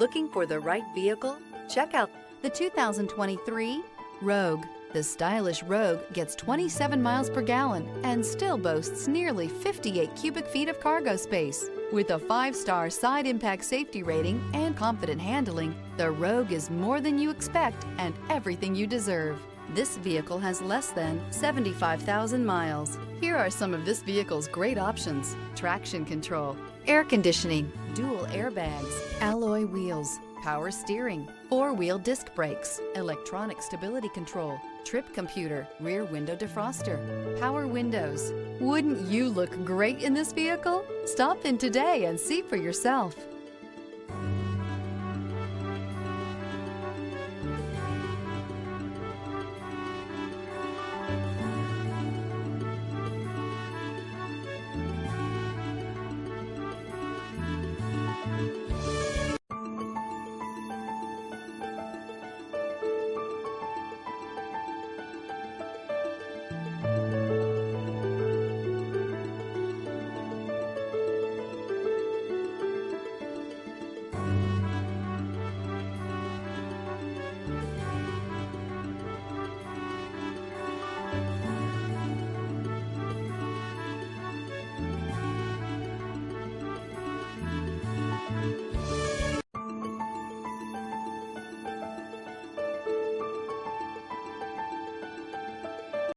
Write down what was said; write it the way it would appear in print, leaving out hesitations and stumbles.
Looking for the right vehicle? Check out the 2023 Rogue. The stylish Rogue gets 27 miles per gallon and still boasts nearly 58 cubic feet of cargo space. With a 5-star side impact safety rating and confident handling, the Rogue is more than you expect and everything you deserve. This vehicle has less than 75,000 miles. Here are some of this vehicle's great options: traction control, air conditioning, dual airbags, alloy wheels, power steering, 4-wheel disc brakes, electronic stability control, trip computer, rear window defroster, power windows. Wouldn't you look great in this vehicle? Stop in today and see for yourself.